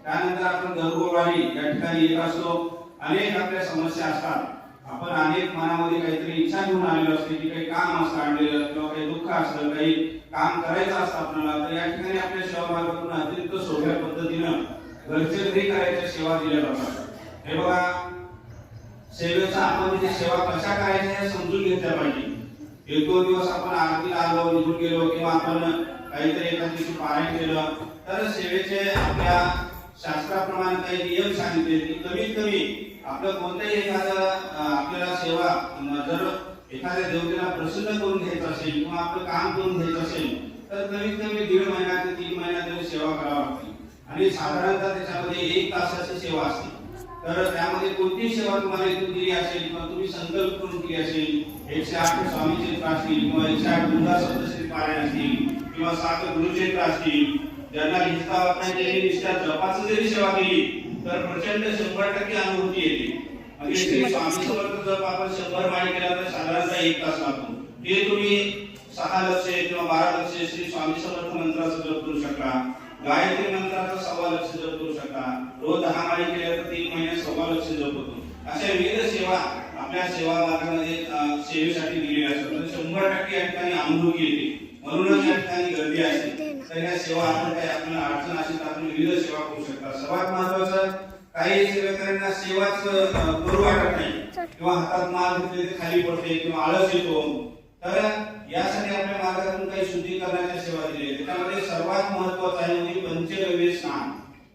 त्यानंतर आपण दरगोवारी या ठिकाणी येत असतो. अनेक आपल्या समस्या असतात. आपण अनेक मनामध्ये काहीतरी इच्छा घेऊन आलेलो असते की काही काम असतं आणलेलं किंवा काही दुःख असतं, काही काम करायचं असतं आपल्याला. तर या ठिकाणी आपल्या सेवा मार्गातून अतिरिक्त सोप्या पद्धतीनं घरचे घरी करायच्या सेवा दिल्या जातात. हे बघा, सेवेचा आपण तिथे सेवा कशा करायच्या हे समजून घेतल्या पाहिजे. एक दोन दिवस आपण आरतीला आलो, निघून गेलो किंवा आपण काहीतरी एका दिवशी पारायण केलं तर सेवेचे आपल्या शास्त्राप्रमाणे काही नियम सांगितले की कमीत कमी आपलं कोणत्याही एखादं आपल्याला सेवा जर एखाद्या देवतेला प्रसन्न करून घ्यायचं असेल किंवा आपलं काम करून घ्यायचं असेल तर कमीत कमी 1.5 महिना ते 3 महिना तरी सेवा करावी लागते. आणि साधारणतः त्याच्यामध्ये 1 तासाची सेवा असते. तर त्यामध्ये कोणती सेवा तुम्हाला इथून दिली असेल किंवा तुम्ही संकल्प करून केली असेल, 108 स्वामीचरित्र असतील किंवा 108 दुर्गा सप्तशती पारायण असतील किंवा 7 गुरुचरित्र असतील, ज्यांना लिहिता होत नाही त्यांनी निष्ठा जपाचं जरी सेवा केली तर प्रचंड 100% अनुभूती येते. म्हणजे श्री स्वामी समर्थ जप आपण 100 माळी केला तर साधारणतः 1 तास लागतो. ते तुम्ही 6 लक्ष किंवा 12 लक्ष श्री स्वामी समर्थ मंत्राचा जप करू शकता. गायत्री मंत्राचा 1.25 लक्ष जप करू शकता. रोज 10 माळी केल्या तर 3 महिन्यात 1.25 लक्ष जप होतो. अशा विविध सेवा आपल्या सेवा मार्गामध्ये सेवेसाठी दिलेल्या असतात. 100% या ठिकाणी अनुभूती येते. म्हणूनच या ठिकाणी गर्दी असते. तर या सेवा आपण काही आपल्याला अडचण असेल तर आपण विविध सेवा करू शकता. सर्वात महत्त्वाचं, काही सेवेकऱ्यांना सेवाच करू वाटत नाही किंवा हातात माल घेतले ते खाली पडते किंवा आळस येतो. तर यासाठी आपल्या मार्गातून काही शुद्धीकरणाच्या सेवा दिल्या. त्याच्यामध्ये सर्वात महत्त्वाचं आहे म्हणजे पंचगव्य स्नान.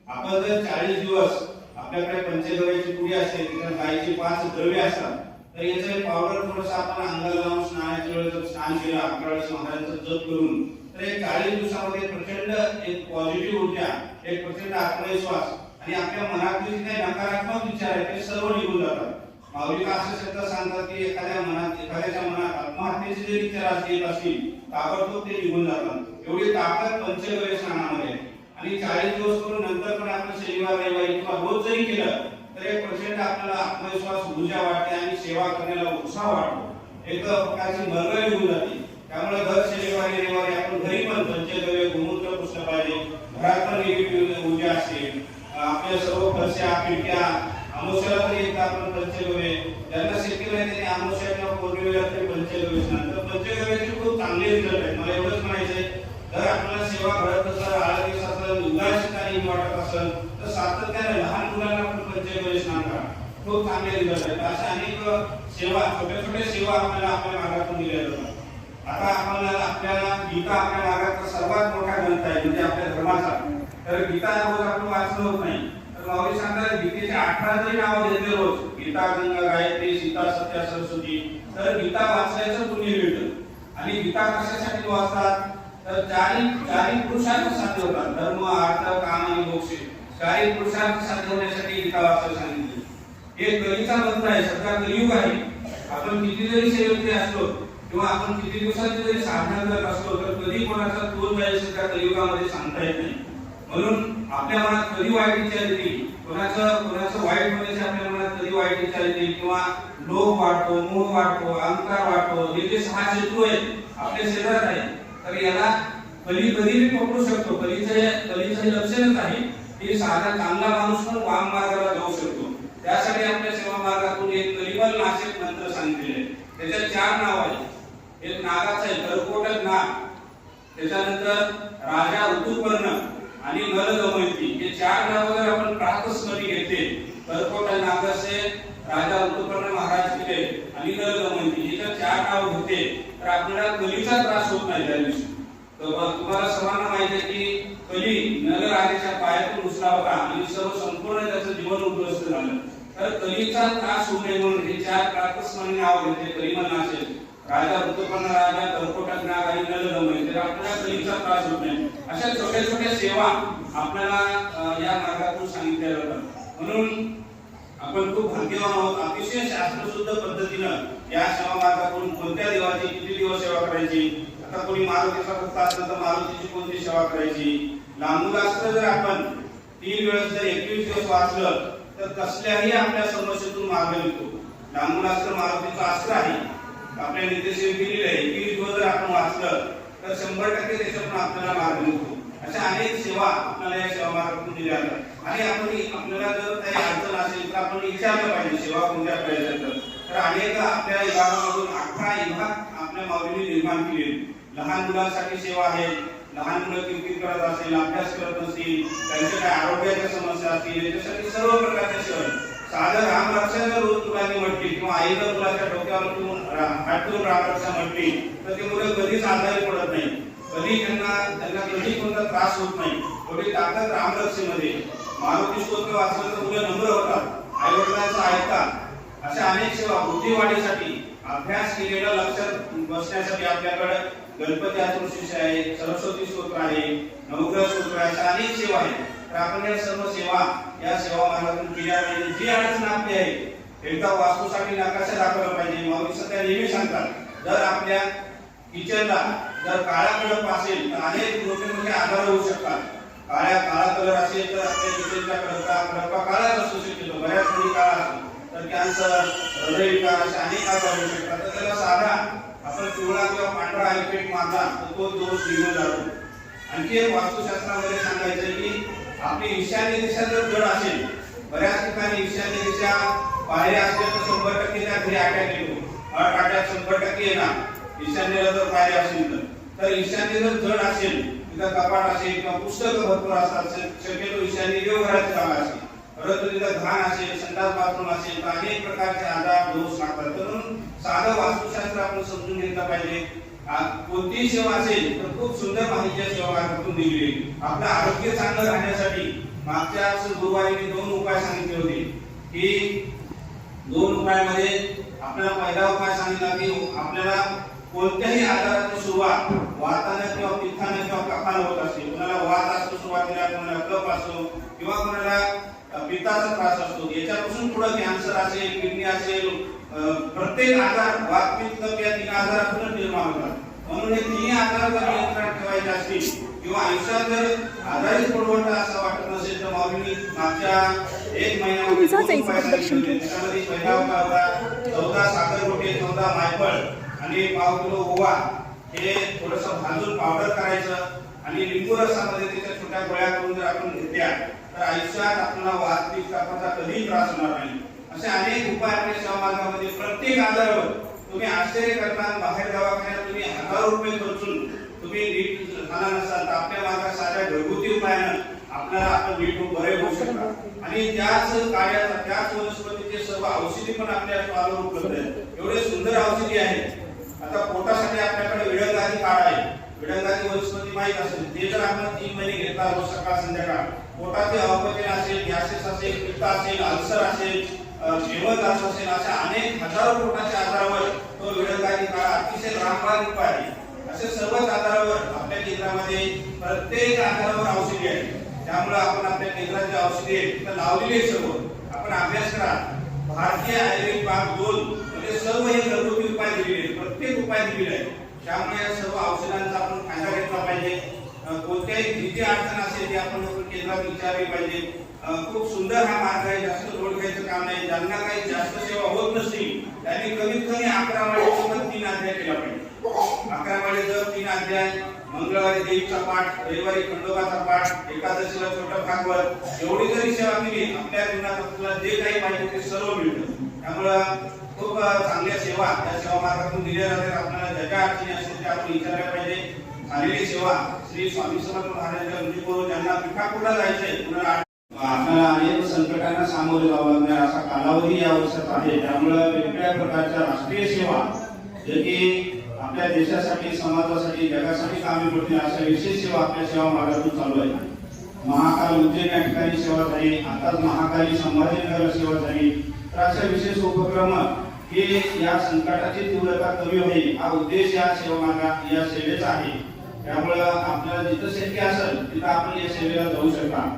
आपण जर 40 दिवस आपल्याकडे पंचगव्याची पुडी असते, त्याच्यात गायीचे 5 द्रव्य असतात, तर याचं पावडर थोडंसं आपण अंगाला लावून स्नानाच्या वेळेस स्नान केलं 11 वेळेस महाराजांचं जप करून तर 40 दिवसामध्ये प्रचंड एक पॉझिटिव्ह ऊर्जा, एक प्रचंड आत्मविश्वास आणि आपल्या मनातले जे काही नकारात्मक विचार आहेत ते सर्व निघून जातात. माऊलीला असे शब्द सांगतात की एखाद्याच्या मनात आत्महत्येचे जे विचार येत असतील ताबडतोब ते निघून जातात. एवढी ताकद पंचगव्य स्नानामध्ये आहे. आणि 40 दिवस करून नंतर पण आपण शनिवार रविवारी किंवा रोज जरी केलं तर एक प्रचंड आपल्याला आत्मविश्वास ऊर्जा वाटते आणि सेवा करण्याला उत्साह वाटतो. एक प्रकारची मरगळ निघून जाते. त्यामुळे दर शनिवारी रविवारी आपण घरी पण पंचगव्य गोमूत्र पुसलं पाहिजे. घरात पण निगेटिव्ह ऊर्जा असते. आपल्या सर्व फरशा खिडक्या अमावस्याला तरी एकदा आपण पंचगव्य, ज्यांना शक्य नाही त्यांनी अमावस्या किंवा पौर्णिमेला तरी पंचगव्य स्नान. तर पंचगव्याचे खूप चांगले रिझल्ट आहेत. मला एवढंच म्हणायचंय, जर आपल्याला सेवा घडत असेल, आळा दिवस असेल, उदास ठिकाणी वाटत असेल तर सातत्याने लहान मुलांना आपण पंचगव्य स्नान करा. खूप चांगले रिझल्ट आहेत. अशा अनेक सेवा, छोट्या छोट्या सेवा आपल्याला आपल्या मार्गातून दिल्या जातात. आता आपल्याला गीता आपल्या मार्गाचा सर्वात मोठा ग्रंथ आहे म्हणजे आपल्या धर्माचा. तर गीता रोज आपण वाचलं होत नाही तर माऊली सांगतात गीतेचे 18 जरी नाव घेतले रोज, गीता, गंगा, गायत्री, सीता, सत्या, सरस्वती, तर गीता वाचल्याचं पुण्य मिळतं. आणि गीता कशासाठी वाचतात तर चारी पुरुषार्थ साध्य होतात. धर्म, अर्थ, काम आणि मोक्ष 4 पुरुषार्थ साध्य होण्यासाठी गीता वाचायला सांगितली. हे कलीचा मंत्र आहे. सध्या कलियुग आहे. आपण किती जरी सेवेमध्ये असलो किंवा आपण किती दिवसाची जरी साधना करत असलो तर कधी कोणाचा तोल जायचं त्या कलियुगामध्ये सांगता येत नाही. म्हणून आपल्या मनात कधी वाईट विचार येतील, कोणाचं वाईट होण्याची आपल्या मनात कधी वाईट विचार येतील किंवा लोभ वाटतो, मोह वाटतो, अहंकार वाटतो, हे जे 6 शत्रू आहेत आपल्या शरीरात आहेत, तर याला कधी कधी पकडू शकतो. कलीचं लक्षणच आहे की साधा चांगला माणूस पण वाम मार्गाला जाऊ शकतो. त्यासाठी आपल्या सेवा मार्गातून एक कलिबल नाशक मंत्र सांगितलेले. त्याच्यात 4 नाव आहेत. एक नागाचं आहे, कर्कोटक नाग, त्याच्यानंतर राजा ऋतुपर्ण आणि नल दमयंती. हे 4 नाव जर आपण प्रातस्मरी घेतले, कर्कोटक नागाचे राजा ऋतुपर्ण महाराज केले आणि नल दमयंती, हे जर 4 नाव घेतले तर आपल्याला कलीचा त्रास होत नाही त्या दिवशी. तुम्हाला सर्वांना माहिती आहे की कली नल राजाच्या पायातून उचला होता आणि सर्व संपूर्ण त्याचं जीवन उद्ध्वस्त झालं. तर कलीचा त्रास होऊ नये म्हणून हे 4 प्रातस्मरणी नाव घेतले. कलिमल नाशक, राजा ऋतुपर्ण, राजा, कर्कोटक नाग आणि नल दमयंती. तर आपल्याला कलीचा त्रास होत नाही. अशा छोट्या छोट्या सेवा आपल्याला या मार्गातून सांगितल्या जातात. म्हणून आपण खूप भाग्यवान आहोत. अतिशय शास्त्रशुद्ध पद्धतीनं या सेवा मार्गातून कोणत्या देवाची किती दिवस सेवा करायची, आता कोणी मारुतीचा भक्त असेल तर मारुतीची कोणती सेवा करायची, लांबूलास्त्र जर आपण 3 वेळेस जर 21 दिवस वाचलं तर कसल्याही आपल्या समस्येतून मार्ग निघतो. लांबूलास्त्र मारुतीचं अस्त्र आहे, आपल्या निदेश केलेलं आहे. 21 दिवस जर आपण वाचलं तर 100% त्याच्यातून आपल्याला मार्ग निघतो. अशा अनेक सेवा आपल्याला या सेवा मार्गातून दिल्या जातात. आणि आपल्याला जर काही अडचण असेल तर आपण विचारलं पाहिजे सेवा कोणत्या करायचं. तर अनेक आपल्या विभागामधून 18 विभाग आपल्या माऊलींनी निर्माण केले. लहान मुलांसाठी सेवा आहे, लहान मुलं किरकिर करत असेल, अभ्यास करत नसतील, त्यांच्या काही आरोग्याच्या समस्या असतील, याच्यासाठी सर्व प्रकारच्या सेवा. साधं रामरक्षा जर रोज मुलांनी म्हटली किंवा आईनं मुलाच्या डोक्यावर ठेवून हात ठेवून रामरक्षा म्हटली तर ते मुलं कधीच आजारी पडत नाही, कधी त्यांना कधी कोणता त्रास होत नाही. एवढी ताकद रामरक्षेमध्ये. मारुती स्तोत्र वाचलं तर मुलं नम्र होतात, आई वडिलांचं ऐकतात. अशा अनेक सेवा. बुद्धिवाढीसाठी अभ्यास केलेला लक्षात बसण्यासाठी आपल्याकडे गणपती आत्मशीष आहे, सरस्वती स्तोत्र आहे, नवग्रह स्तोत्र आहे, अशा अनेक सेवा आहेत. तर आपण या सर्व सेवा या सेवा मार्गातून केल्या पाहिजे. जी अडचण आपली आहे, एकदा वास्तूसाठी नकाशा दाखवला पाहिजे. माऊली सध्या नेहमी सांगतात, जर आपल्या किचनला जर काळा कलर असेल तर अनेक मोठे आजार होऊ शकतात. काळा कलर असेल तर आपल्या किचनचा कडपा काळाच असू शकतो, बऱ्याच वेळी काळा असतो. तर कॅन्सर, हृदयविकार असे अनेक आजार होऊ शकतात. तर त्याला साधा आपण पिवळा किंवा पांढरा आयपेट मारला तर तो दोष निघून जातो. आणखी एक वास्तुशास्त्रामध्ये सांगायचं की आपली ईशान्य दिशा जर जड असेल, बऱ्याच ठिकाणी ईशान्य दिशा पायऱ्या असल्या तर 100% त्या घरी अटॅक येतो. अटॅक 100% येणार ईशान्येला जर पायऱ्या असतील तर ईशान्य जर जड असेल, तिथं कपाट असेल किंवा पुस्तकं भरपूर असतात, शक्यतो ईशान्य देवघराची जागा असेल. परंतु तिथं घाण असेल, संडास बाथरूम असेल तर अनेक प्रकारचे आजार दोष लागतात. म्हणून साधं वास्तुशास्त्र आपण समजून घेतलं पाहिजे. कोणतीही सेवा असेल तर खूप सुंदर माहिती या सेवा मार्गातून दिली. आपलं आरोग्य चांगलं राहण्यासाठी मागच्याच गुरुवारी मी 2 उपाय सांगितले होते की 2 उपायामध्ये आपल्याला पहिला उपाय सांगितला की आपल्याला कोणत्याही आजाराची सुरुवात वाताने किंवा पित्ताने किंवा कफाने होत असते. कोणाला वात असतो सुरुवातीला, कोणाला कफ असतो किंवा कोणाला पित्ताचा त्रास असतो. याच्यापासून पुढे कॅन्सर असेल, किडनी असेल, प्रत्येक आजार वात पित्त कफ या 3 आजारातून निर्माण होतात. म्हणून हे 3 आजार जर नियंत्रणात ठेवायचे असतील किंवा आयुष्यात जर आजारीच पडवता असं वाटत नसेल तर माऊलींनी मागच्या 1 महिन्यामध्ये त्याच्यामध्ये पहिला उपाय होता 14 साखरगोटे, 14 मायफळ आणि 1/2 किलो ओवा हे थोडंसं भाजून पावडर करायचं आणि लिंबू रसामध्ये त्याच्या छोट्या गोळ्या करून जर आपण घेतल्या तर आयुष्यात आपल्याला वात पित्त कफाचा कधीही त्रास होणार नाही. असे अनेक उपाय आपल्या सेवा मार्गामध्ये. प्रत्येक आजारावर तुम्ही आश्चर्य करणार, बाहेर दवाखान्यात तुम्ही हजारो रुपये खर्चून तुम्ही नीट झाला नसाल तर आपल्या मार्गात साध्या घरगुती उपायानं आपल्याला आपण नीट बरे होऊ शकता. आणि त्याच कार्याचा त्याच वनस्पतीचे सर्व औषधी पण आपल्या स्वावर उपलब्ध आहेत. एवढे सुंदर औषधी आहेत. आता पोटासाठी आपल्याकडे विडंगाची काढ आहे. विडंगाची वनस्पती माहीत असेल, ते जर आपण 3 महिने घेतला रोज सकाळ संध्याकाळ, पोटाचे अपचन असेल, गॅसेस असेल, पित्त असेल, अल्सर असेल, जेवण जात असेल, अशा अनेक हजारो पोटाच्या आजारावर तो विडंगाची काढ अतिशय रामबाण उपाय आहे. असे सर्वच आजारावर आपल्या केंद्रामध्ये प्रत्येक आजारावर औषधी आहे. त्यामुळे आपण आपल्या केंद्राची औषधी तिथं लावलेली सर्व आपण अभ्यास करा. भारतीय आयुर्वेद भाग 2 म्हणजे सर्व हे घरगुती उपाय दिलेले, प्रत्येक उपाय दिलेला आहे. त्यामुळे या सर्व औषधांचा आपण फायदा घेतला पाहिजे. कोणत्याही जिथे अडचण असेल ती आपण केंद्रात विचारली पाहिजे. खूप सुंदर हा मार्ग आहे. जास्त लोड घ्यायचं काम नाही. ज्यांना काही जास्त सेवा होत नसतील त्यांनी कमीत कमी 11 माळेसोबत 3 अध्याय केला पाहिजे. 11 माळेचं 3 अध्याय, मंगळवारी देवीचा पाठ, रविवारी खंडोबाचा पाठ, एकादशीला छोटं भागवत, एवढी जरी सेवा केली आपल्या जीवनात आपल्याला जे काही पाहिजे ते सर्व मिळतं. त्यामुळं खूप चांगल्या सेवा या सेवा मार्गातून दिल्या जातात. आपल्याला ज्या अडचणी असतील त्या आपण विचारल्या पाहिजे. झालेली सेवा श्री स्वामी समर्थ महाराजांच्या रुजू ज्यांना पिठापूरला जायचंय, आपल्याला अनेक संकटांना सामोरे जावं लागणार असा कालावधी या वर्षात आहे. त्यामुळे वेगवेगळ्या प्रकारच्या राष्ट्रीय सेवा जे की आपल्या देशासाठी, समाजासाठी, जगासाठी कामी पडतील अशा विशेष सेवा आपल्या सेवा मार्गातून चालू आहे. महाकाल उज्जैन या ठिकाणी सेवा झाली, आताच महाकाली संभाजीनगर सेवा झाली. तर अशा विशेष उपक्रम हे या संकटाची तीव्रता कमी होईल हा उद्देश या सेवा मार्गात या सेवेचा आहे. त्यामुळे आपल्याला जिथं शक्य असेल तिथं आपण या सेवेला जाऊ शकता.